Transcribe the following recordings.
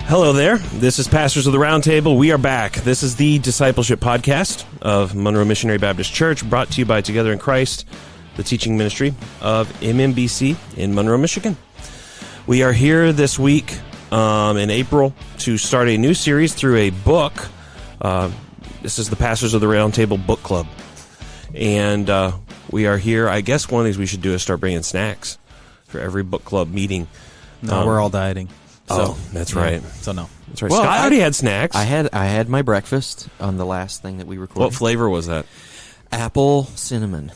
Hello there. This is Pastors of the Roundtable. We are back. This is the discipleship podcast of Monroe Missionary Baptist Church, brought to you by Together in Christ, the teaching ministry of MMBC in Monroe, Michigan. We are here this week in April to start a new series through a book. This is the Pastors of the Roundtable Book Club. And we are here. I guess one of these we should do is start bringing snacks for every book club meeting. No, we're all dieting. So, that's right. So no, that's right. Well, Scott already had snacks. I had my breakfast on the last thing that we recorded. What flavor was that? Apple cinnamon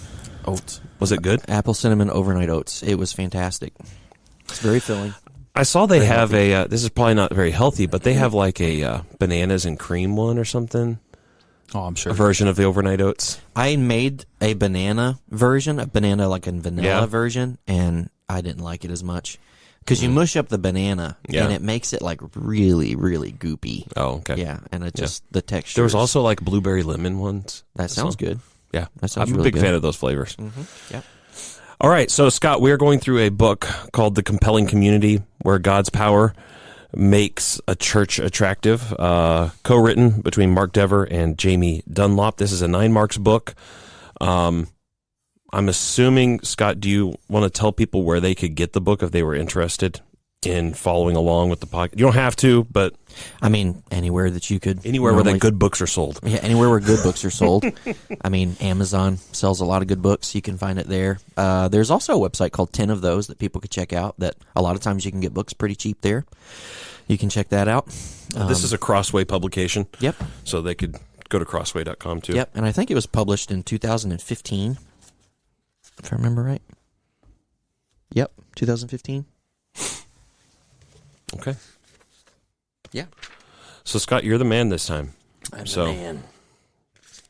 oats. Was it good? Apple cinnamon overnight oats. It was fantastic. It's very filling. I saw they have a. This is probably not very healthy, but they have like a bananas and cream one or something. Oh, I'm sure. A version of the overnight oats. I made a banana version, a banana like a vanilla version, and I didn't like it as much. Because you mush up the banana, and it makes it, like, really, really goopy. Oh, okay. Yeah, and it just, the texture. There was also, like, blueberry lemon ones. That sounds good. Yeah. That sounds I'm really a big good. fan of those flavors. Mm-hmm. Yep. All right, so, Scott, we are going through a book called The Compelling Community, where God's Power Makes a Church Attractive, co-written between Mark Dever and Jamie Dunlop. This is a 9 Marks book. I'm assuming, Scott, do you want to tell people where they could get the book if they were interested in following along with the podcast? You don't have to, but... I mean, anywhere that you could... Anywhere where the good books are sold. Yeah, anywhere where good books are sold. I mean, Amazon sells a lot of good books. You can find it there. There's also a website called 10 of Those that people could check out, that a lot of times you can get books pretty cheap there. You can check that out. This is a Crossway publication. Yep. So they could go to crossway.com, too. Yep, and I think it was published in 2015. If I remember right. Yep, 2015. Okay. Yeah. So, Scott, you're the man this time. I'm the man.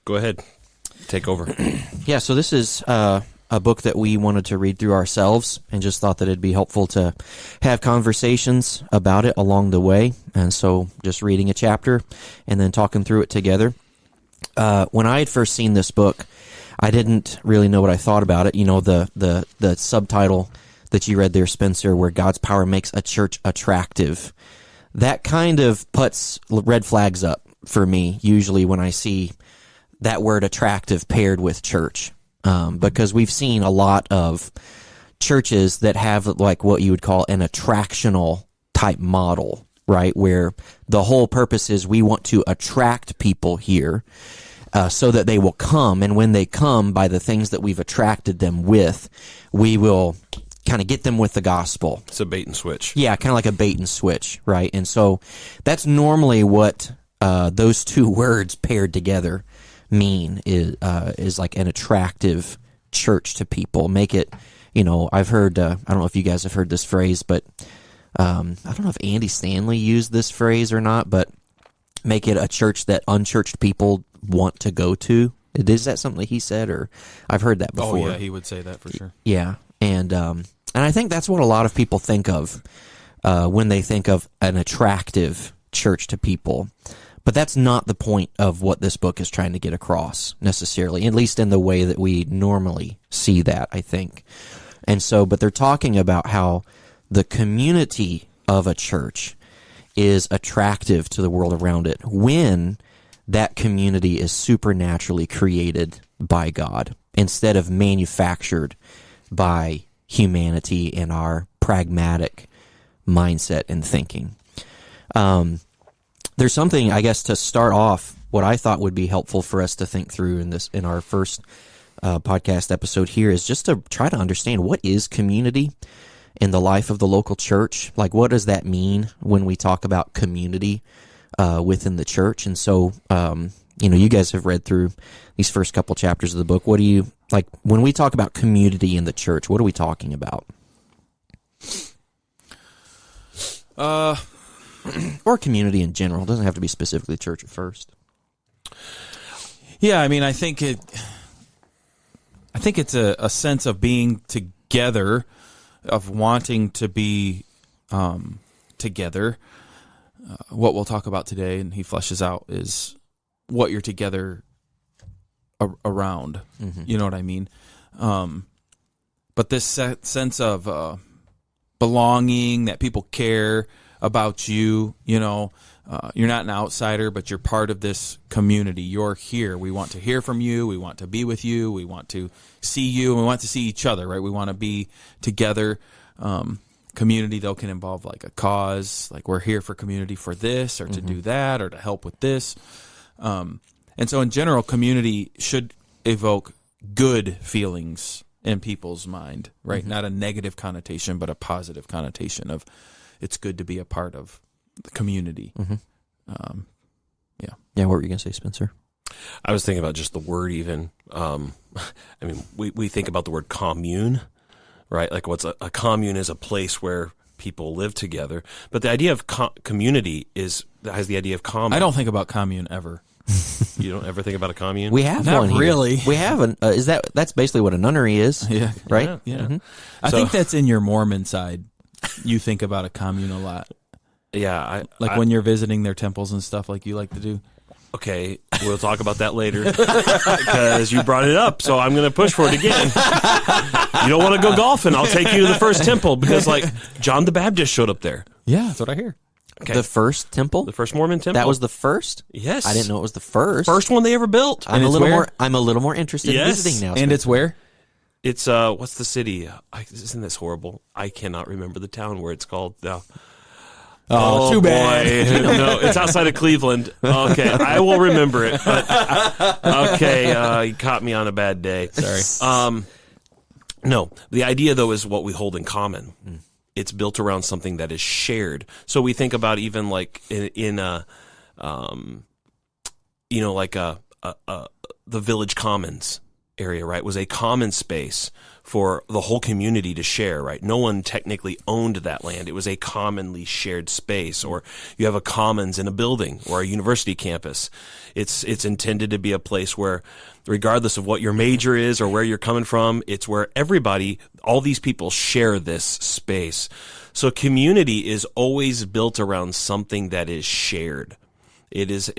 Go ahead. Take over. Yeah, so this is a book that we wanted to read through ourselves and just thought that it'd be helpful to have conversations about it along the way. And so just reading a chapter and then talking through it together. When I had first seen this book, I didn't really know what I thought about it. You know, the subtitle that you read there, Spencer, where God's power makes a church attractive. That kind of puts red flags up for me, usually when I see that word attractive paired with church. Because we've seen a lot of churches that have like what you would call an attractional type model, right? Where the whole purpose is we want to attract people here. So that they will come, and when they come, by the things that we've attracted them with, we will kind of get them with the gospel. It's a bait and switch. Yeah, kind of like a bait and switch, right? And so that's normally what those two words paired together mean is like an attractive church to people. Make it, you know, I've heard, I don't know if you guys have heard this phrase, but I don't know if Andy Stanley used this phrase or not, but make it a church that unchurched people want to go to. Is that something that he said, or I've heard that before? Oh yeah, he would say that for sure. Yeah, and I think that's what a lot of people think of when they think of an attractive church to people. But that's not the point of what this book is trying to get across necessarily, at least in the way that we normally see that, I think. And so, but they're talking about how the community of a church is attractive to the world around it when that community is supernaturally created by God instead of manufactured by humanity and our pragmatic mindset and thinking. There's something, I guess, to start off, what I thought would be helpful for us to think through in our first podcast episode here is just to try to understand what is community in the life of the local church. Like, what does that mean when we talk about community within the church? And so, you know, you guys have read through these first couple chapters of the book. What do you, like, when we talk about community in the church, what are we talking about? Or community in general. It doesn't have to be specifically church at first. Yeah, I mean, I think it's a sense of being together, of wanting to be together. What we'll talk about today, and he fleshes out, is what you're together around. Mm-hmm. You know what I mean? But this sense of belonging, that people care, about you. You know, you're not an outsider, but you're part of this community. You're here. We want to hear from you. We want to be with you. We want to see you, and we want to see each other, right? We want to be together. Community, though, can involve like a cause, like we're here for community for this or to do that or to help with this. And so in general, community should evoke good feelings in people's mind, right? Not a negative connotation, but a positive connotation of it's good to be a part of the community. Yeah, what were you going to say, Spencer? I was thinking about just the word even. I mean, we think about the word commune, right? Like what's a commune is a place where people live together. But the idea of community has the idea of common. I don't think about commune ever. You don't ever think about a commune? We have Not one here. really. We have an. That's basically what a nunnery is. Yeah. Right. Yeah. I So- think that's in your Mormon side. You think about a commune a lot. Yeah. When you're visiting their temples and stuff like you like to do. Okay, we'll talk about that later because you brought it up, so I'm going to push for it again. You don't want to go golfing? I'll take you to the first temple because, like, John the Baptist showed up there. Yeah, that's what I hear. Okay. The first temple. The first Mormon temple. That was the first. Yes. I didn't know it was the first. First one they ever built. I'm it's where? I'm a little more interested in Yes. visiting now. And it's where? It's what's the city? Isn't this horrible? I cannot remember the town where it's called now. Oh, too bad. Boy. No, it's outside of Cleveland. Okay, I will remember it. But, okay, you caught me on a bad day. Sorry. No, the idea though is what we hold in common. It's built around something that is shared. So we think about even like in a, like the Village Commons area, right? Was a common space for the whole community to share, right? No one technically owned that land. It was a commonly shared space. Or you have a commons in a building or a university campus. It's intended to be a place where, regardless of what your major is or where you're coming from, it's where everybody, all these people share this space. So community is always built around something that is shared. There's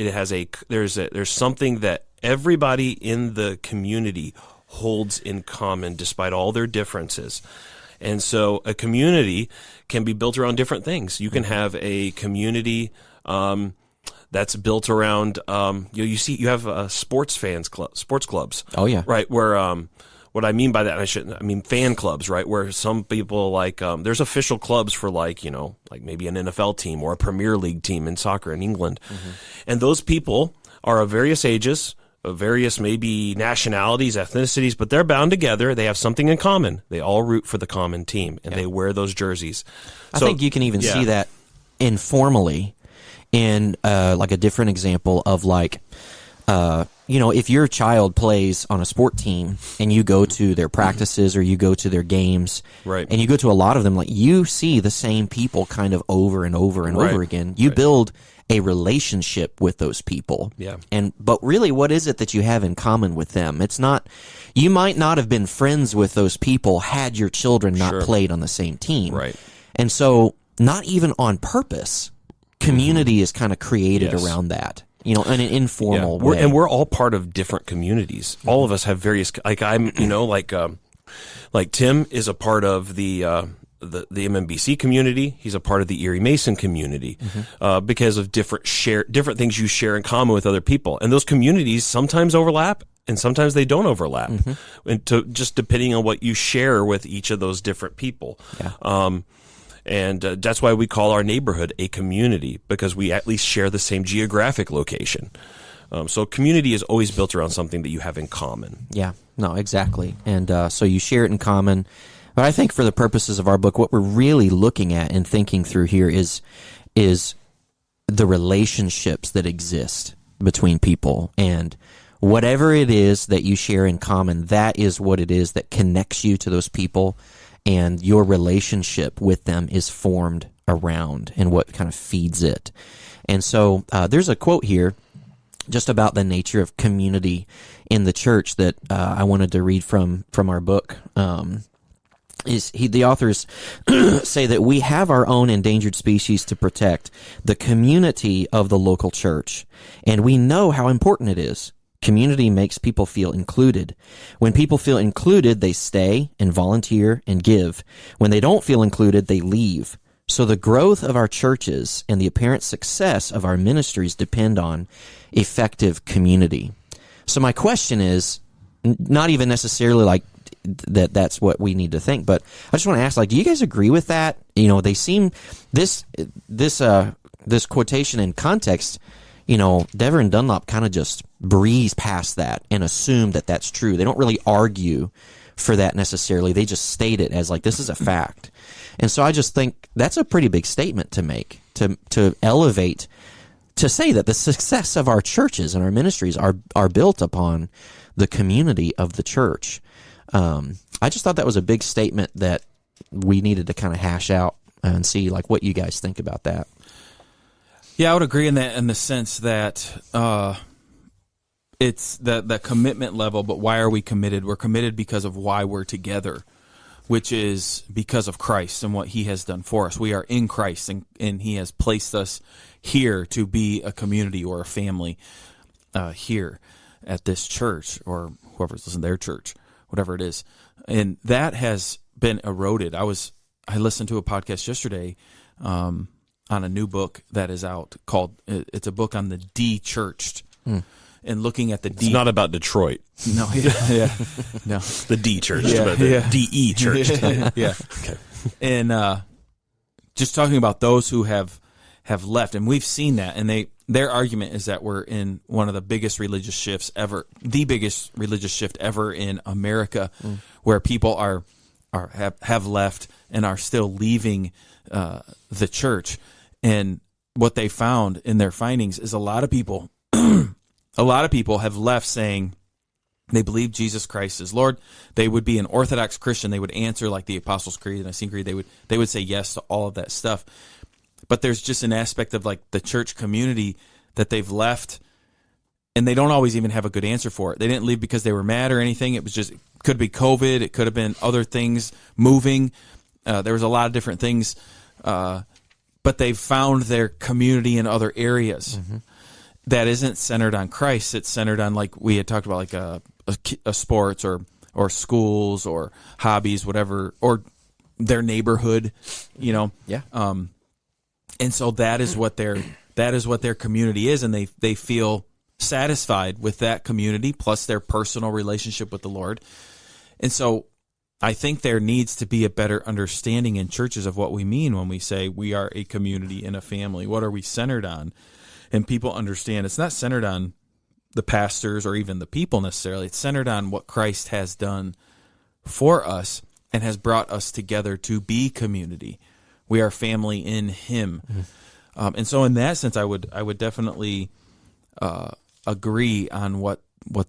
something that everybody in the community holds in common despite all their differences. And so a community can be built around different things. You can have a community that's built around you have sports clubs. Oh yeah. Right, where what I mean by that, I mean fan clubs, right? Where some people like there's official clubs for like maybe an NFL team or a Premier League team in soccer in England. And those people are of various ages, of various maybe nationalities, ethnicities, but they're bound together. They have something in common. They all root for the common team, and they wear those jerseys. I think you can even see that informally in like a different example of like, if your child plays on a sport team and you go to their practices or you go to their games, right, and you go to a lot of them, like you see the same people kind of over and over and over again. You build a relationship with those people. Yeah. But really, what is it that you have in common with them? It's not, you might not have been friends with those people had your children not played on the same team. Right. And so, not even on purpose, community is kind of created around that, in an informal way. And we're all part of different communities. All of us have various, like I'm, like Tim is a part of the MMBC community. He's a part of the Erie Mason community because of different things you share in common with other people. And those communities sometimes overlap and sometimes they don't overlap. And just depending on what you share with each of those different people. Yeah. And that's why we call our neighborhood a community, because we at least share the same geographic location. So community is always built around something that you have in common. Yeah, no, exactly. And so you share it in common. But I think for the purposes of our book, what we're really looking at and thinking through here is the relationships that exist between people. And whatever it is that you share in common, that is what it is that connects you to those people. And your relationship with them is formed around and what kind of feeds it. And so there's a quote here just about the nature of community in the church that I wanted to read from our book. The authors say that we have our own endangered species to protect, the community of the local church, and we know how important it is. Community makes people feel included. When people feel included, they stay and volunteer and give. When they don't feel included, they leave. So the growth of our churches and the apparent success of our ministries depend on effective community. So my question is not even necessarily like that's what we need to think, but I just want to ask, like, do you guys agree with that? They seem this quotation in context, Dever and Dunlop kind of just breeze past that and assume that that's true. They don't really argue for that necessarily. They just state it as like, this is a fact. And so I just think that's a pretty big statement to make, to elevate, to say that the success of our churches and our ministries are built upon the community of the church. I just thought that was a big statement that we needed to kind of hash out and see like what you guys think about that. Yeah, I would agree in the sense that it's the commitment level, but why are we committed? We're committed because of why we're together, which is because of Christ and what he has done for us. We are in Christ, and he has placed us here to be a community or a family here at this church, or whoever's listening to their church, whatever it is. And that has been eroded. I listened to a podcast yesterday on a new book that is out called, it's a book on the de-churched. And looking at the It's not about Detroit. No, no. The de-churched, but the de-churched. Yeah. Okay. And just talking about those who have left, and we've seen that, and their argument is that we're in one of the biggest religious shifts ever, the biggest religious shift ever in America, where people have left and are still leaving the church. And what they found in their findings is a lot of people have left saying they believe Jesus Christ is Lord. They would be an Orthodox Christian. They would answer like the Apostles' Creed and Nicene Creed. They would say yes to all of that stuff. But there's just an aspect of like the church community that they've left, and they don't always even have a good answer for it. They didn't leave because they were mad or anything. It was just, it could be COVID. It could have been other things moving. There was a lot of different things. But they've found their community in other areas. That isn't centered on Christ. It's centered on, like we had talked about, like a sports or schools or hobbies, whatever, or their neighborhood, Yeah. And so that is what their community is, and they feel satisfied with that community plus their personal relationship with the Lord. And so I think there needs to be a better understanding in churches of what we mean when we say we are a community and a family. What are we centered on? And people understand it's not centered on the pastors or even the people necessarily. It's centered on what Christ has done for us and has brought us together to be community. We are family in him. And so in that sense, I would definitely agree on what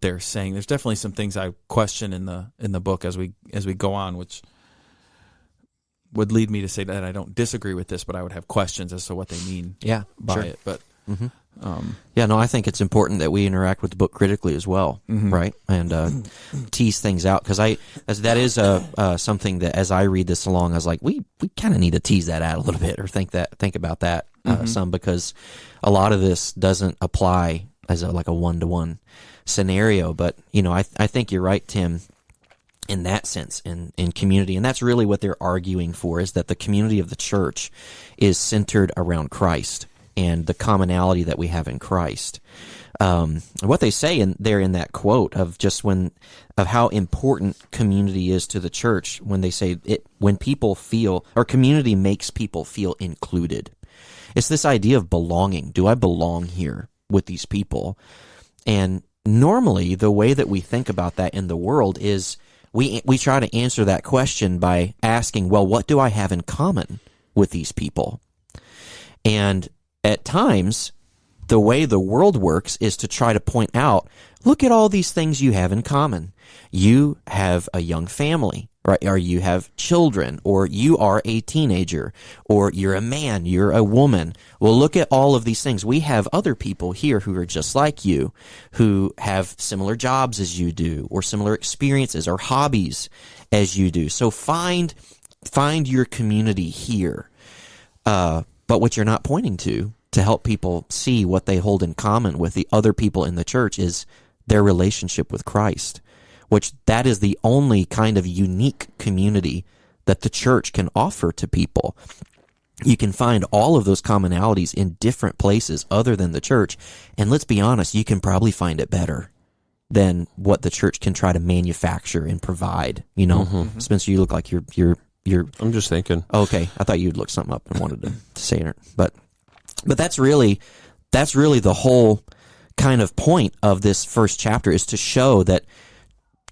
they're saying. There's definitely some things I question in the book as we go on, which would lead me to say that I don't disagree with this, but I would have questions as to what they mean by it. But I think it's important that we interact with the book critically as well, right? And tease things out, because that is something that as I read this along, I was like, we kind of need to tease that out a little bit, or think about that some, because a lot of this doesn't apply as like a one-to-one scenario. But I think you're right, Tim, in that sense, in community, and that's really what they're arguing for, is that the community of the church is centered around Christ and the commonality that we have in Christ. What they say in that quote of how important community is to the church, when they say when people feel, or community makes people feel included. It's this idea of belonging. Do I belong here with these people? And normally the way that we think about that in the world is we try to answer that question by asking, well, what do I have in common with these people? And at times, the way the world works is to try to point out, look at all these things you have in common. You have a young family, right? Or you have children, or you are a teenager, or you're a man, you're a woman. Well, look at all of these things. We have other people here who are just like you, who have similar jobs as you do, or similar experiences or hobbies as you do. So find your community here. But what you're not pointing to help people see what they hold in common with the other people in the church is their relationship with Christ, which that is the only kind of unique community that the church can offer to people. You can find all of those commonalities in different places other than the church. And let's be honest, you can probably find it better than what the church can try to manufacture and provide. You know, Spencer, you look like you're. I'm just thinking. Okay, I thought you'd look something up and wanted to say it, but that's really the whole kind of point of this first chapter, is to show that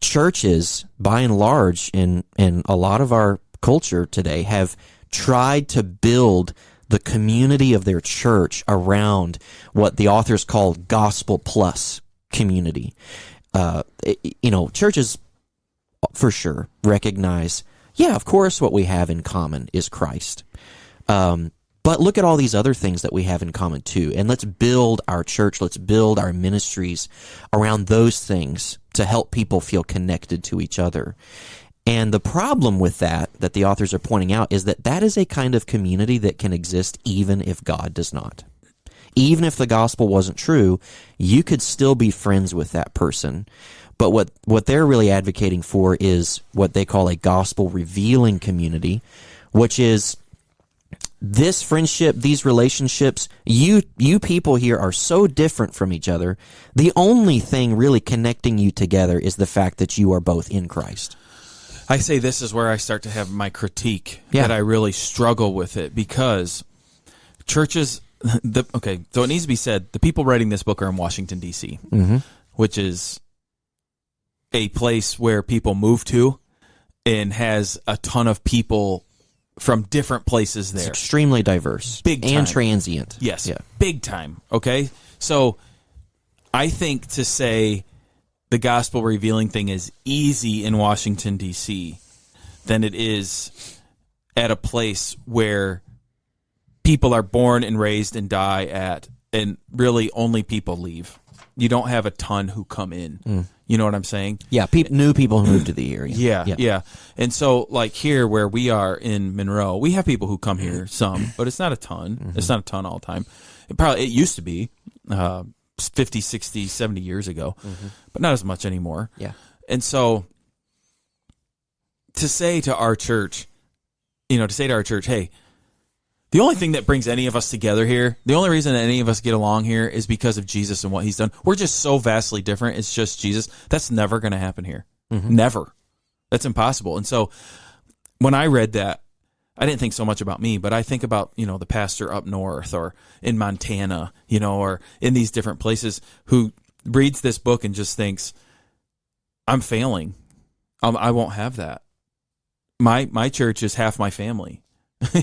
churches, by and large, in a lot of our culture today, have tried to build the community of their church around what the authors call gospel plus community. Churches for sure recognize, yeah, of course, what we have in common is Christ. But look at all these other things that we have in common too. And let's build our church, let's build our ministries around those things to help people feel connected to each other. And the problem with that the authors are pointing out is that is a kind of community that can exist even if God does not. Even if the gospel wasn't true, you could still be friends with that person. But what they're really advocating for is what they call a gospel revealing community, which is this friendship, these relationships, you people here are so different from each other. The only thing really connecting you together is the fact that you are both in Christ. I say this is where I start to have my critique, that I really struggle with it, because churches, so it needs to be said, the people writing this book are in Washington, D.C., which is a place where people move to and has a ton of people from different places there. It's extremely diverse. Big time. And transient. Yes, big time, okay? So I think to say the gospel revealing thing is easy in Washington, D.C., than it is at a place where people are born and raised and die at, and really only people leave. You don't have a ton who come in. You know what I'm saying? Yeah, new people who move to the area. Yeah. And so, like here where we are in Monroe, we have people who come here, some, but it's not a ton. It's not a ton all the time. It used to be 50, 60, 70 years ago, but not as much anymore. Yeah. And so to say to our church, hey, the only thing that brings any of us together here, the only reason that any of us get along here is because of Jesus and what he's done. We're just so vastly different. It's just Jesus. That's never going to happen here. Never. That's impossible. And so when I read that, I didn't think so much about me, but I think about, the pastor up north or in Montana, or in these different places who reads this book and just thinks, I'm failing. I won't have that. My church is half my family.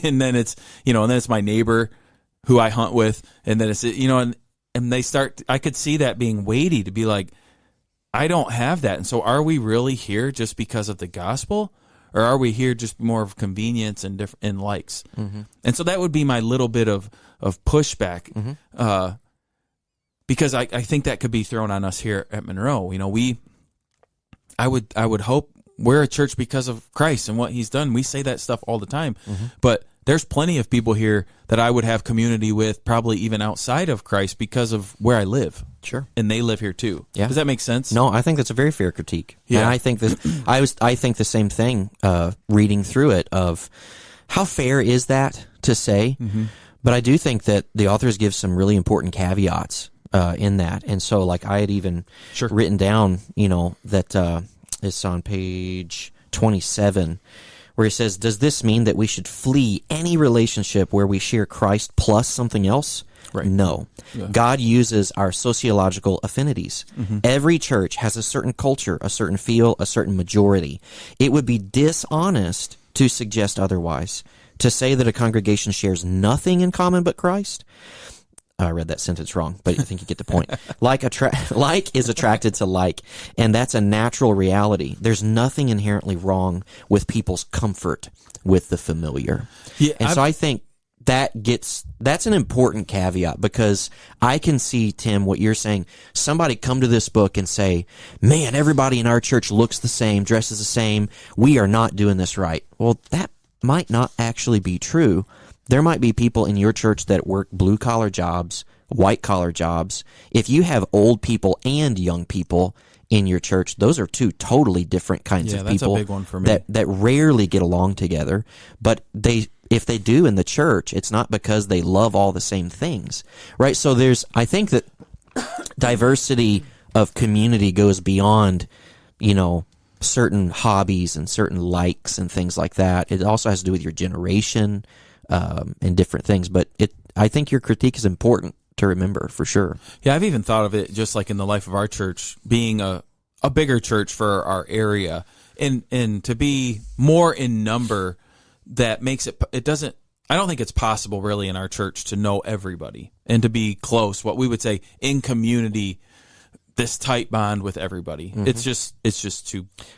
And then it's, and then it's my neighbor who I hunt with. And then it's, and they start, I could see that being weighty to be like, I don't have that. And so are we really here just because of the gospel, or are we here just more of convenience and likes? And so that would be my little bit of pushback, because I think that could be thrown on us here at Monroe. I would hope we're a church because of Christ and what he's done. We say that stuff all the time, but there's plenty of people here that I would have community with, probably even outside of Christ, because of where I live. Sure. And they live here too. Yeah. Does that make sense? No, I think that's a very fair critique. Yeah. And I think I think the same thing, reading through it, of how fair is that to say? But I do think that the authors give some really important caveats in that. And so, like, I had even written down, that it's on page 27, where he says, does this mean that we should flee any relationship where we share Christ plus something else? Right. No. Yeah. God uses our sociological affinities. Every church has a certain culture, a certain feel, a certain majority. It would be dishonest to suggest otherwise. To say that a congregation shares nothing in common but Christ. I read that sentence wrong, but I think you get the point. Like is attracted to like, and that's a natural reality. There's nothing inherently wrong with people's comfort with the familiar. Yeah, and so I think that's an important caveat, because I can see, Tim, what you're saying. Somebody come to this book and say, man, everybody in our church looks the same, dresses the same. We are not doing this right. Well, that might not actually be true. There might be people in your church that work blue-collar jobs, white-collar jobs. If you have old people and young people in your church, those are two totally different kinds of people. That's a big one for me. That rarely get along together, but they if they do in the church, it's not because they love all the same things, right? So I think that diversity of community goes beyond, certain hobbies and certain likes and things like that. It also has to do with your generation, and different things. But I think your critique is important to remember for sure. Yeah, I've even thought of it just like in the life of our church, being a bigger church for our area, and to be more in number, that makes it doesn't, I don't think it's possible really in our church to know everybody and to be close, what we would say in community, this tight bond with everybody. Mm-hmm. It's just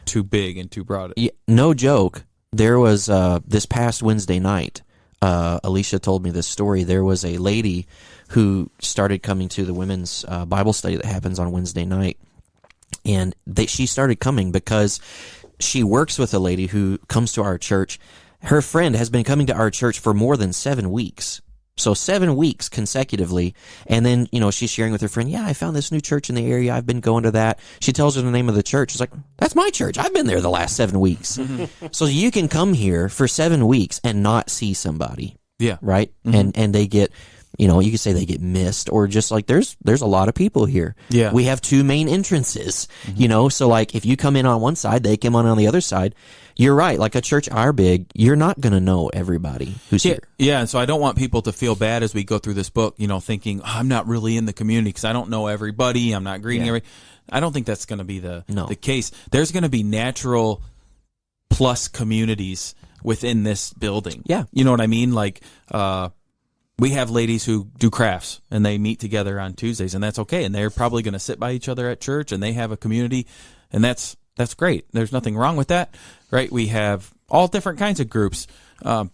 too big and too broad. Yeah, no joke. There was this past Wednesday night, Alicia told me this story. There was a lady who started coming to the women's Bible study that happens on Wednesday night, and she started coming because she works with a lady who comes to our church. Her friend has been coming to our church for more than 7 weeks. So 7 weeks consecutively. And then, she's sharing with her friend, yeah, I found this new church in the area. I've been going to that. She tells her the name of the church. She's like, that's my church. I've been there the last 7 weeks. Mm-hmm. So you can come here for 7 weeks and not see somebody. Yeah. Right? Mm-hmm. And they get, you could say they get missed, or just like there's a lot of people here. Yeah. We have 2 main entrances, so like if you come in on one side, they come on the other side. You're right. Like a church our big, you're not going to know everybody who's here. Yeah, and so I don't want people to feel bad as we go through this book, thinking, I'm not really in the community because I don't know everybody. I'm not greeting everybody. I don't think that's going to be the case. There's going to be natural plus communities within this building. Yeah. You know what I mean? Like, we have ladies who do crafts, and they meet together on Tuesdays, and that's okay. And they're probably going to sit by each other at church, and they have a community, and that's great. There's nothing wrong with that, right? We have all different kinds of groups.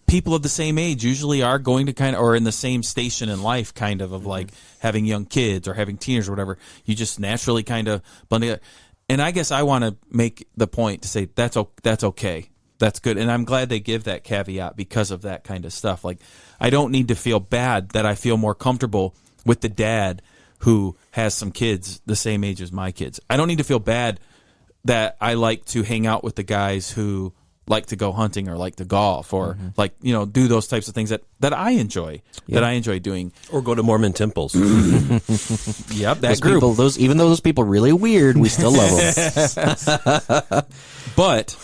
People of the same age usually are going to or in the same station in life, of like having young kids or having teenagers or whatever. You just naturally kind of blend together. And I guess I want to make the point to say that's okay. That's good. And I'm glad they give that caveat because of that kind of stuff. Like, I don't need to feel bad that I feel more comfortable with the dad who has some kids the same age as my kids. I don't need to feel bad that I like to hang out with the guys who like to go hunting or like to golf or do those types of things that I enjoy, that I enjoy doing. Or go to Mormon temples. Yep, that group. People, even though those people are really weird, we still love them. But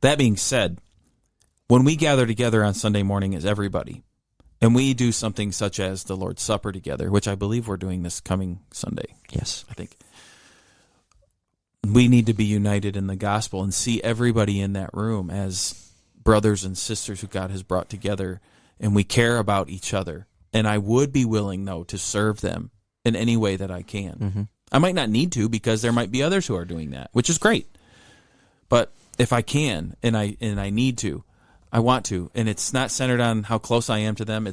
that being said, when we gather together on Sunday morning as everybody, and we do something such as the Lord's Supper together, which I believe we're doing this coming Sunday. Yes. I think. We need to be united in the gospel and see everybody in that room as brothers and sisters who God has brought together, and we care about each other. And I would be willing, though, to serve them in any way that I can. Mm-hmm. I might not need to, because there might be others who are doing that, which is great. But if I can and I need to, I want to. And it's not centered on how close I am to them.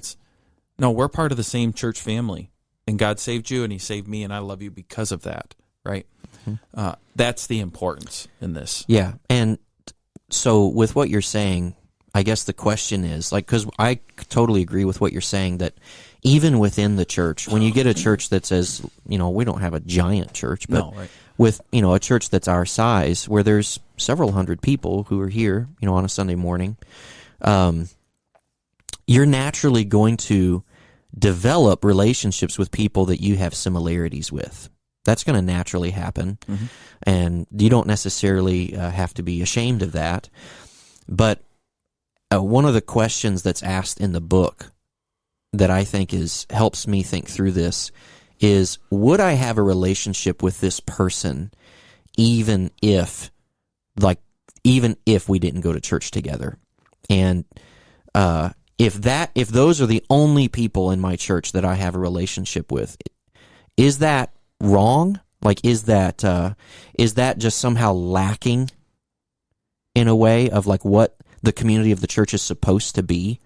We're part of the same church family, and God saved you and He saved me, and I love you because of that, right? Mm-hmm. That's the importance in this. Yeah. And so with what you're saying, I guess the question is, because I totally agree with what you're saying, that even within the church, when you get a church that says, we don't have a giant church, but with, a church that's our size, where there's several hundred people who are here, on a Sunday morning, you're naturally going to develop relationships with people that you have similarities with. That's going to naturally happen, and you don't necessarily have to be ashamed of that. But one of the questions that's asked in the book that I think helps me think through this is, would I have a relationship with this person even if we didn't go to church together? And if those are the only people in my church that I have a relationship with, is that wrong? Is that just somehow lacking in a way of what the community of the church is supposed to be?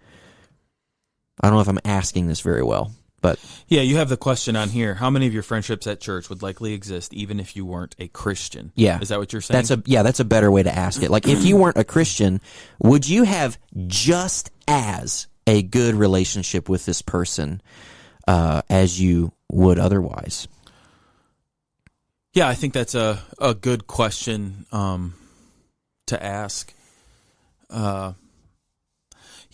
I don't know if I'm asking this very well, but yeah, you have the question on here. How many of your friendships at church would likely exist even if you weren't a Christian? Yeah. Is that what you're saying? That's a better way to ask it. If you weren't a Christian, would you have just as a good relationship with this person as you would otherwise? Yeah, I think that's a good question to ask.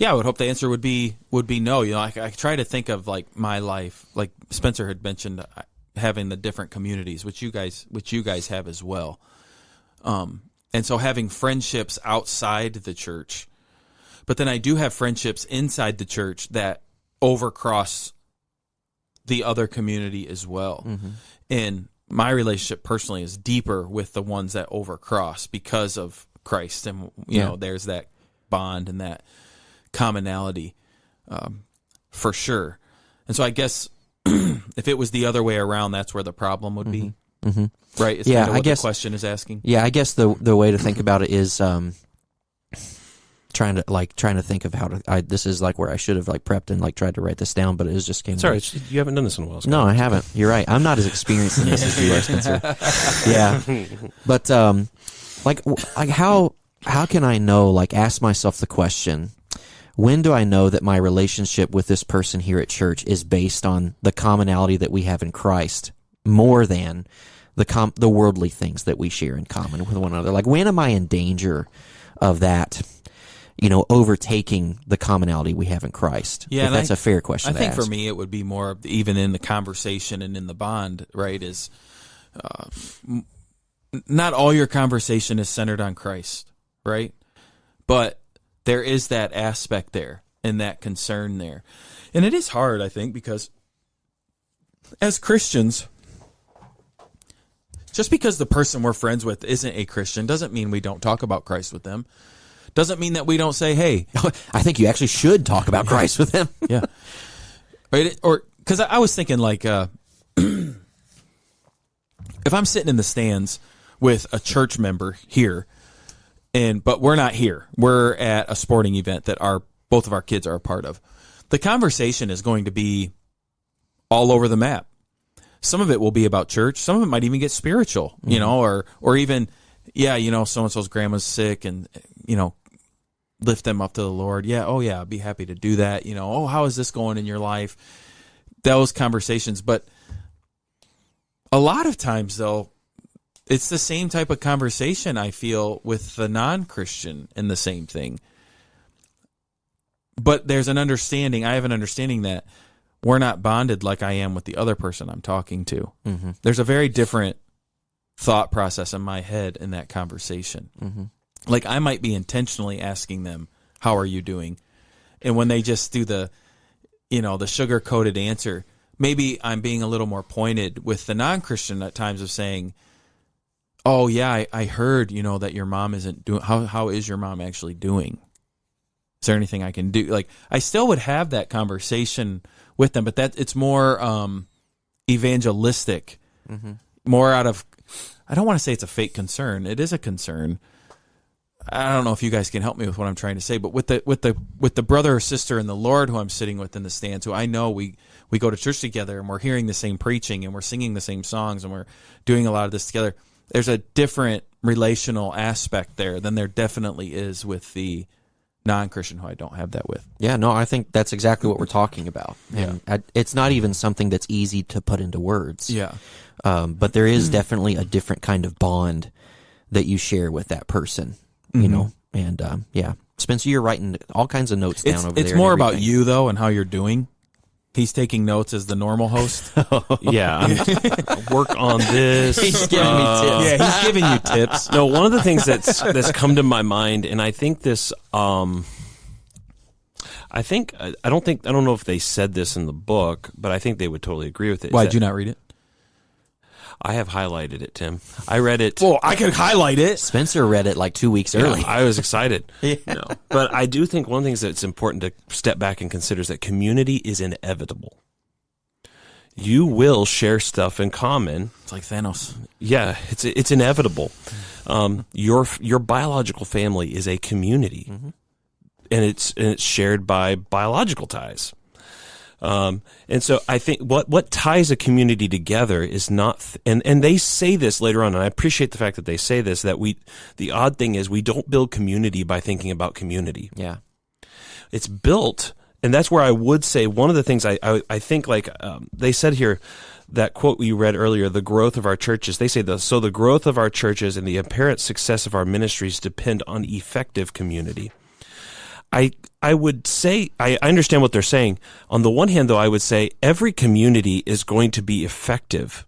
Yeah, I would hope the answer would be no. You know, I try to think of like my life, like Spencer had mentioned, having the different communities, which you guys have as well. And so having friendships outside the church, but then I do have friendships inside the church that overcross the other community as well. Mm-hmm. And my relationship personally is deeper with the ones that overcross because of Christ. And, you know, there's that bond and that commonality, for sure. And so I guess if it was the other way around, that's where the problem would be. Mm-hmm. Right? It's kind of what the question is asking. Yeah, I guess the way to think about it is trying to think of how to. This is like where I should have like prepped and like tried to write this down, but it was just came. Sorry, you haven't done this in a while. Scott. No, I haven't. You're right. I'm not as experienced in this as you are, Spencer. Yeah, but like how can I know? Like, ask myself the question: when do I know that my relationship with this person here at church is based on the commonality that we have in Christ more than the worldly things that we share in common with one another? Like, when am I in danger of that? You know, overtaking the commonality we have in Christ. Yeah, if that's a fair question. I think for me, it would be more of even in the conversation and in the bond. Right? Is not all your conversation is centered on Christ, right? But there is that aspect there and that concern there, and it is hard, I think, because as Christians, just because the person we're friends with isn't a Christian doesn't mean we don't talk about Christ with them. Doesn't mean that we don't say, hey. I think you actually should talk about Christ with them. Yeah. Right? Or, because I was thinking, like, if I'm sitting in the stands with a church member here, but we're not here, we're at a sporting event that both of our kids are a part of, the conversation is going to be all over the map. Some of it will be about church. Some of it might even get spiritual, you know, or even, yeah, you know, so-and-so's grandma's sick and, you know, lift them up to the Lord. Yeah, oh yeah, I'd be happy to do that. You know, oh, how is this going in your life? Those conversations. But a lot of times, though, it's the same type of conversation I feel with the non-Christian in the same thing. But there's an understanding, I have an understanding that we're not bonded like I am with the other person I'm talking to. Mm-hmm. There's a very different thought process in my head in that conversation. Mm-hmm. Like, I might be intentionally asking them, how are you doing? And when they just do the, you know, the sugar-coated answer, maybe I'm being a little more pointed with the non-Christian at times of saying, oh, yeah, I heard, you know, that your mom isn't doing, how is your mom actually doing? Is there anything I can do? Like, I still would have that conversation with them, but it's more evangelistic, more out of, I don't want to say it's a fake concern. It is a concern. I don't know if you guys can help me with what I'm trying to say, but with the brother or sister in the Lord who I'm sitting with in the stands, who I know we go to church together and we're hearing the same preaching and we're singing the same songs and we're doing a lot of this together, there's a different relational aspect there than there definitely is with the non-Christian who I don't have that with. Yeah, no, I think that's exactly what we're talking about. And it's not even something that's easy to put into words. Yeah. But there is definitely a different kind of bond that you share with that person, you know? And, yeah. Spencer, you're writing all kinds of notes down over there. It's more about you, though, and how you're doing. He's taking notes as the normal host. Yeah, I'm work on this. He's giving me tips. Yeah, he's giving you tips. No, one of the things that's come to my mind, and I think this, I don't know if they said this in the book, but I think they would totally agree with it. Why did you not read it? I have highlighted it, Tim. I read it. Well, I could highlight it. Spencer read it like 2 weeks early. I was excited. No. But I do think one of the things that's important to step back and consider is that community is inevitable. You will share stuff in common. It's like Thanos. Yeah, it's inevitable. Your biological family is a community, and it's shared by biological ties. And so I think what ties a community together is not, and they say this later on, and I appreciate the fact that they say this, that the odd thing is we don't build community by thinking about community. Yeah. It's built, and that's where I would say one of the things I think, like, they said here, that quote we read earlier, the growth of our churches, they say so the growth of our churches and the apparent success of our ministries depend on effective community. I would say I understand what they're saying. On the one hand, though, I would say every community is going to be effective.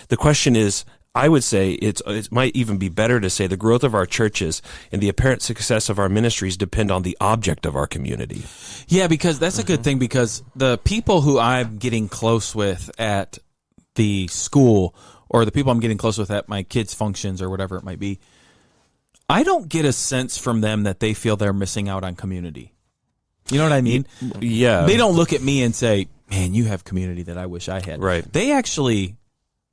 The question is, I would say it might even be better to say the growth of our churches and the apparent success of our ministries depend on the object of our community. Yeah, because that's a good thing, because the people who I'm getting close with at the school, or the people I'm getting close with at my kids' functions or whatever it might be, I don't get a sense from them that they feel they're missing out on community. You know what I mean? Yeah. They don't look at me and say, man, you have community that I wish I had. Right. They actually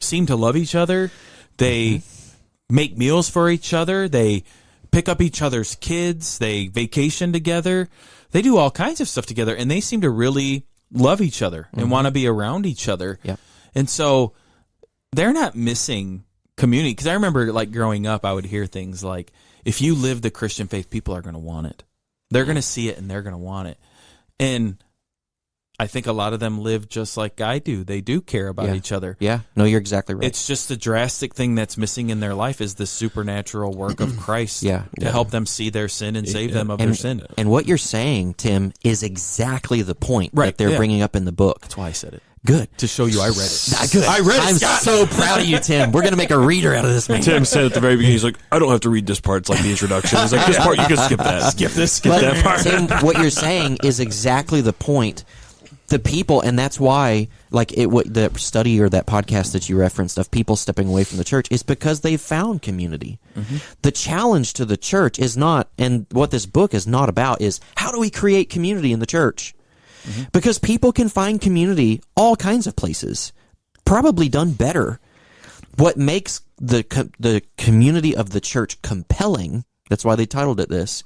seem to love each other. They make meals for each other. They pick up each other's kids. They vacation together. They do all kinds of stuff together, and they seem to really love each other and want to be around each other. Yep. And so they're not missing community. Because I remember, like, growing up, I would hear things like, if you live the Christian faith, people are going to want it. They're going to see it, and they're going to want it. And I think a lot of them live just like I do. They do care about each other. Yeah. No, you're exactly right. It's just the drastic thing that's missing in their life is the supernatural work of Christ to help them see their sin and save them of their sin. And what you're saying, Tim, is exactly the point that they're bringing up in the book. That's why I said it. Good. To show you I read it. Good. I read it, I'm Scott. so proud of you, Tim. We're going to make a reader out of this, man. Tim said at the very beginning, he's like, I don't have to read this part. It's like the introduction. He's like, this part, you can skip that. Skip that part. Tim, what you're saying is exactly the point. The people, and that's why, like the study or that podcast that you referenced of people stepping away from the church is because they've found community. The challenge to the church is not, and what this book is not about, is how do we create community in the church? Because people can find community all kinds of places, probably done better. What makes the community of the church compelling, that's why they titled it this,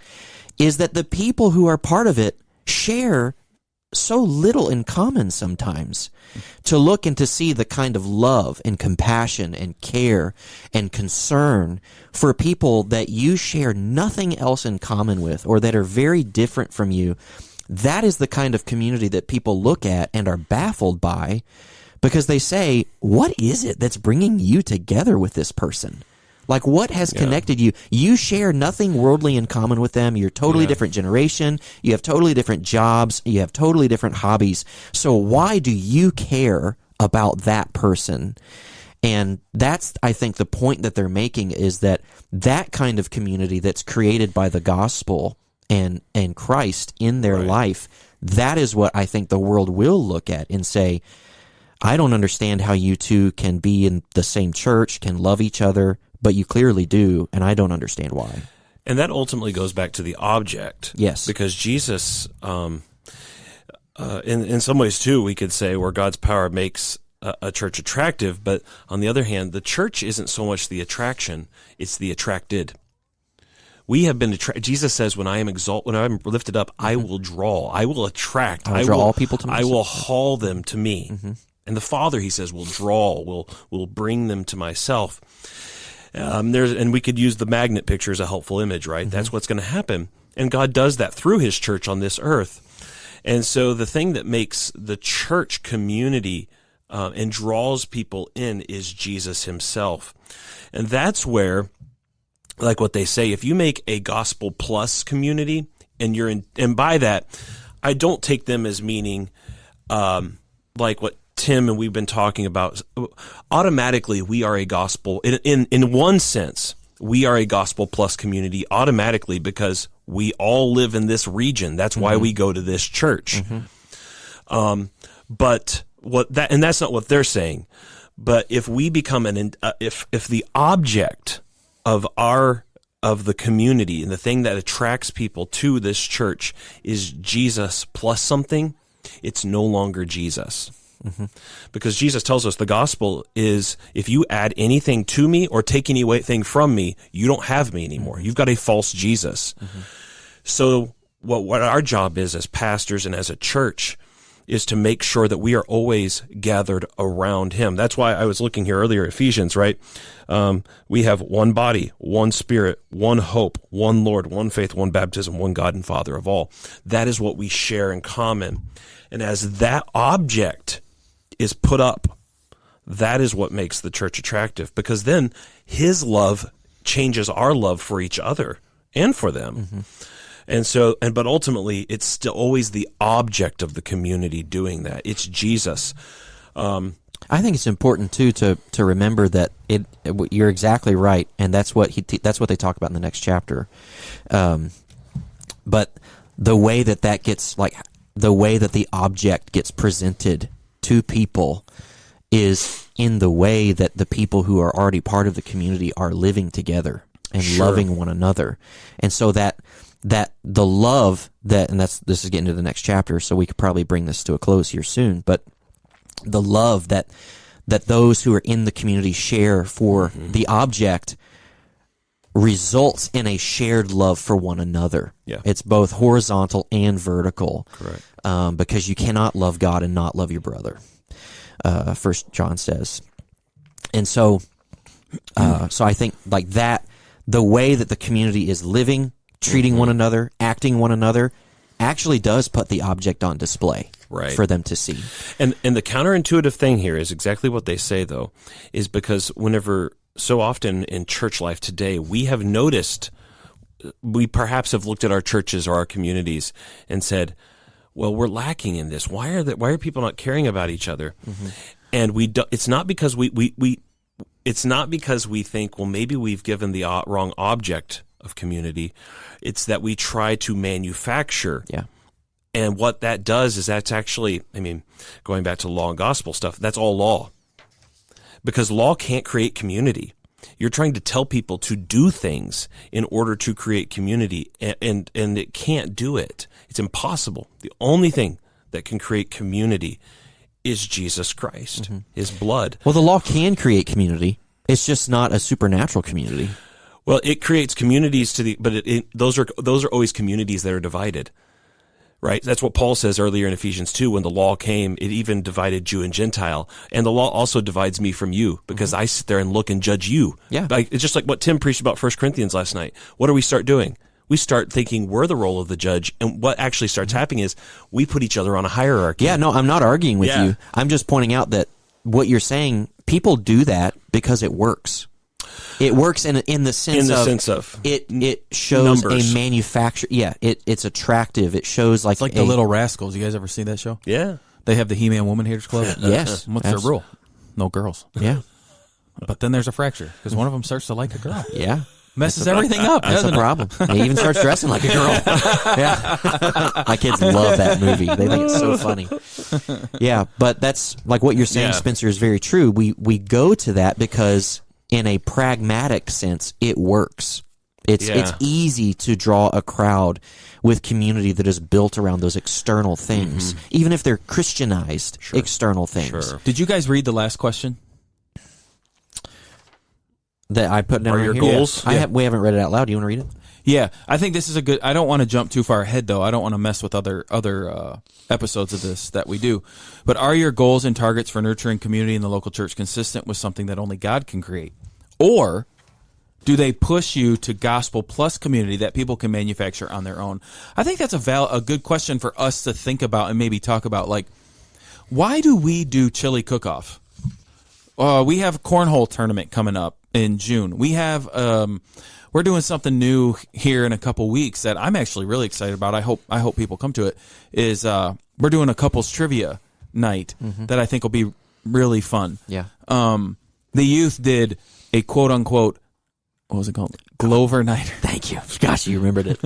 is that the people who are part of it share so little in common sometimes. To look and to see the kind of love and compassion and care and concern for people that you share nothing else in common with, or that are very different from you, that is the kind of community that people look at and are baffled by, because they say, what is it that's bringing you together with this person? Like, what has connected you? You share nothing worldly in common with them. You're totally different generation. You have totally different jobs. You have totally different hobbies. So why do you care about that person? And that's, I think, the point that they're making, is that kind of community that's created by the gospel and Christ in their life, that is what I think the world will look at and say, I don't understand how you two can be in the same church, can love each other, but you clearly do, and I don't understand why. And that ultimately goes back to the object. Yes. Because Jesus, in some ways too, we could say where God's power makes a church attractive, but on the other hand, the church isn't so much the attraction, it's the attracted. We have been Jesus says, when I'm lifted up, I will draw, I will attract, I will draw all people to myself. I will haul them to me. And the Father, he says, will draw, will bring them to myself. And we could use the magnet picture as a helpful image, right? That's what's going to happen. And God does that through his church on this earth. And so the thing that makes the church community and draws people in is Jesus himself. And that's where, like what they say, if you make a gospel plus community, and by that, I don't take them as meaning like what Tim and we've been talking about. Automatically, we are a gospel in one sense. We are a gospel plus community automatically because we all live in this region. That's why we go to this church. But and that's not what they're saying. But if we become if the object of the community and the thing that attracts people to this church is Jesus plus something, it's no longer Jesus. Because Jesus tells us the gospel is, if you add anything to me or take anything from me, you don't have me anymore. You've got a false Jesus. So what our job is as pastors and as a church is to make sure that we are always gathered around him. That's why I was looking here earlier, Ephesians, right? We have one body, one spirit, one hope, one Lord, one faith, one baptism, one God and Father of all. That is what we share in common. And as that object is put up, that is what makes the church attractive, because then his love changes our love for each other and for them. And so, but ultimately, it's still always the object of the community doing that. It's Jesus. I think it's important too to remember that you're exactly right, and that's what that's what they talk about in the next chapter. But the way that gets, like, the way that the object gets presented to people is in the way that the people who are already part of the community are living together and loving one another. And so that the love that, and this is getting to the next chapter, so we could probably bring this to a close here soon, but the love that those who are in the community share for the object results in a shared love for one another. Yeah. It's both horizontal and vertical. Correct. Because you cannot love God and not love your brother. First John says. And so I think, like, that, the way that the community is living, treating one another, acting one another, actually does put the object on display for them to see. And the counterintuitive thing here is exactly what they say, though, is because whenever, so often in church life today, we have noticed, we perhaps have looked at our churches or our communities and said, well, we're lacking in this. Why are people not caring about each other? And it's not because it's not because we think, well, maybe we've given the wrong object of community. It's that we try to manufacture. Yeah. And what that does is that's actually, I mean, going back to law and gospel stuff, that's all law. Because law can't create community. You're trying to tell people to do things in order to create community, and it can't do it. It's impossible. The only thing that can create community is Jesus Christ, His blood. Well, the law can create community. It's just not a supernatural community. Well, it creates communities but those are always communities that are divided. Right? That's what Paul says earlier in Ephesians 2, when the law came, it even divided Jew and Gentile. And the law also divides me from you, because I sit there and look and judge you. Yeah. It's just like what Tim preached about 1 Corinthians last night. What do we start doing? We start thinking we're the role of the judge, and what actually starts happening is we put each other on a hierarchy. Yeah, no, I'm not arguing with you. I'm just pointing out that what you're saying, people do that because it works. It works in the sense of it shows numbers. A manufacture. Yeah, it's attractive. It shows like It's like the Little Rascals. You guys ever see that show? Yeah. They have the He-Man Woman Haters Club. Yes. What's their rule? No girls. Yeah, But then there's a fracture because one of them starts to like a girl. yeah. Messes everything up. That's a problem. He even starts dressing like a girl. Yeah. My kids love that movie. They think it's so funny. Yeah, but that's like what you're saying, Spencer, is very true. We go to that because in a pragmatic sense, it works. It's easy to draw a crowd with community that is built around those external things, even if they're Christianized external things. Sure. Did you guys read the last question? That I put down Are right your here? goals? Yeah. We haven't read it out loud. Do you want to read it? Yeah, I think this is a good. I don't want to jump too far ahead, though. I don't want to mess with other episodes of this that we do. But are your goals and targets for nurturing community in the local church consistent with something that only God can create? Or do they push you to gospel plus community that people can manufacture on their own? I think that's a good question for us to think about and maybe talk about. Like, why do we do chili cook-off? We have a cornhole tournament coming up in June. We have we're doing something new here in a couple weeks that I'm actually really excited about. I hope people come to it. Is we're doing a couples trivia night that I think will be really fun. Yeah. The youth did a quote unquote, what was it called? Glover night. Thank you. Gosh, you remembered it.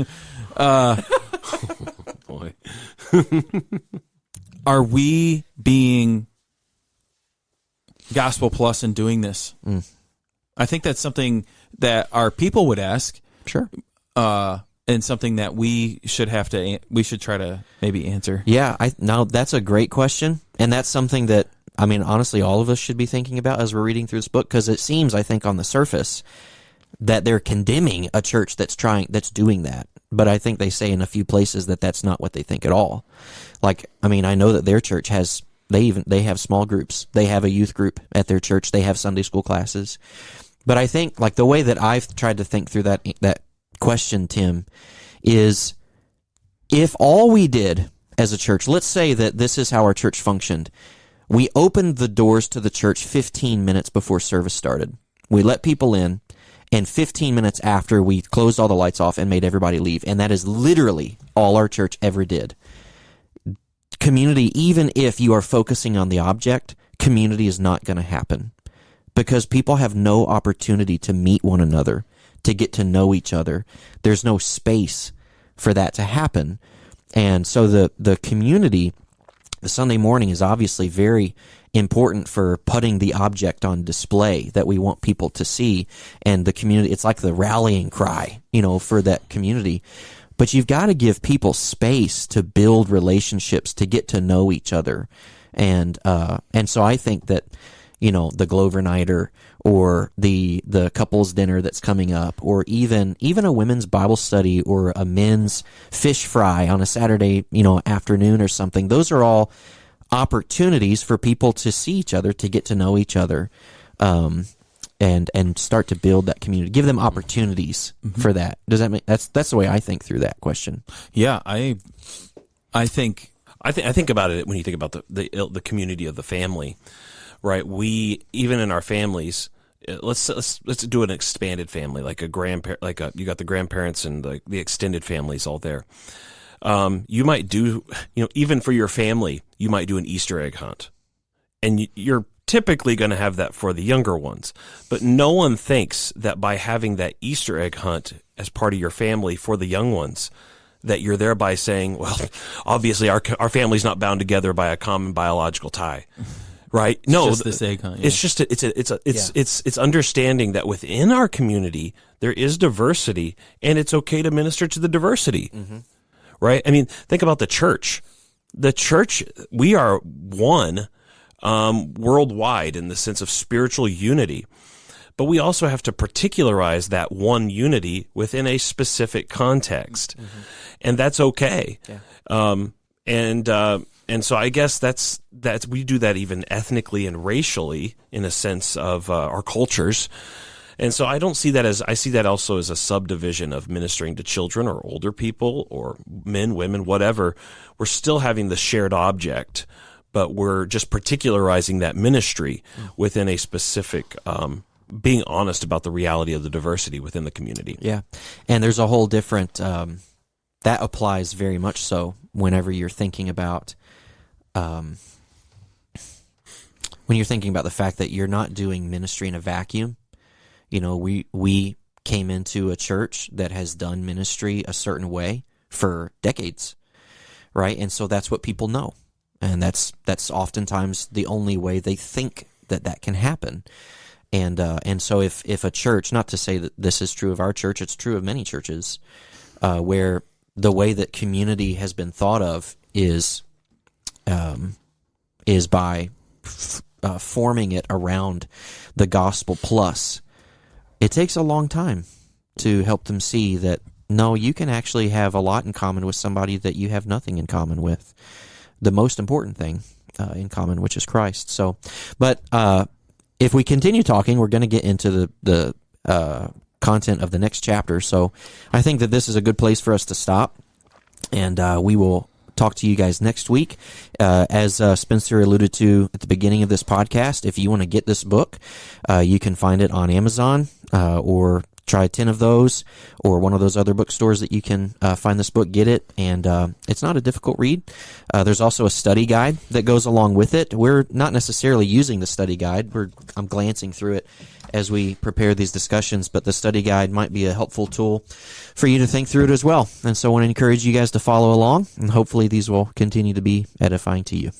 Boy. Are we being gospel plus in doing this? I think that's something that our people would ask. Sure. And something that we should try to maybe answer. Yeah, now that's a great question, and that's something that, I mean, honestly, all of us should be thinking about as we're reading through this book, because it seems, I think, on the surface that they're condemning a church that's doing that. But I think they say in a few places that that's not what they think at all. Like, I mean, I know that their church has, they have small groups. They have a youth group at their church. They have Sunday school classes. But I think, like, the way that I've tried to think through that question, Tim, is if all we did as a church, let's say that this is how our church functioned. We opened the doors to the church 15 minutes before service started. We let people in, and 15 minutes after, we closed all the lights off and made everybody leave. And that is literally all our church ever did. Community, even if you are focusing on the object, community is not going to happen because people have no opportunity to meet one another, to get to know each other. There's no space for that to happen. And so the community, the Sunday morning, is obviously very important for putting the object on display that we want people to see. And the community, it's like the rallying cry, for that community. But you've got to give people space to build relationships, to get to know each other. And so I think that, the Glover Nighter or the couples dinner that's coming up, or even a women's Bible study or a men's fish fry on a Saturday, afternoon or something, those are all opportunities for people to see each other, to get to know each other, and start to build that community. Give them opportunities for that. Does that make that's the way I think through that question? Yeah, I think about it when you think about the community of the family, right? We, even in our families, let's do an expanded family, like a grandparent, you got the grandparents and the extended families all there. You might do, even for your family, you might do an Easter egg hunt, and you're typically going to have that for the younger ones. But no one thinks that by having that Easter egg hunt as part of your family for the young ones, that you're thereby saying, well, obviously our family's not bound together by a common biological tie, right? No, just this egg hunt. Yeah. It's just it's understanding that within our community there is diversity, and it's okay to minister to the diversity, right? I mean, think about the church. The church, we are one. Worldwide in the sense of spiritual unity. But we also have to particularize that one unity within a specific context. And that's okay. Yeah. And so I guess that's we do that even ethnically and racially in a sense of our cultures. And so I don't see that I see that also as a subdivision of ministering to children or older people or men, women, whatever. We're still having the shared object, but we're just particularizing that ministry within a specific, being honest about the reality of the diversity within the community. Yeah. And there's a whole different, that applies very much so whenever you're thinking about, when you're thinking about the fact that you're not doing ministry in a vacuum. We came into a church that has done ministry a certain way for decades, right? And so that's what people know. And that's oftentimes the only way they think that can happen. And so if a church, not to say that this is true of our church, it's true of many churches, where the way that community has been thought of is by forming it around the gospel plus. It takes a long time to help them see that, no, you can actually have a lot in common with somebody that you have nothing in common with. The most important thing in common, which is Christ. So, but if we continue talking, we're going to get into the content of the next chapter. So I think that this is a good place for us to stop, and we will talk to you guys next week. As Spencer alluded to at the beginning of this podcast, if you want to get this book, you can find it on Amazon or try 10 of those, or one of those other bookstores that you can find this book, get it, and it's not a difficult read. There's also a study guide that goes along with it. We're not necessarily using the study guide. I'm glancing through it as we prepare these discussions, but the study guide might be a helpful tool for you to think through it as well. And so I want to encourage you guys to follow along, and hopefully these will continue to be edifying to you.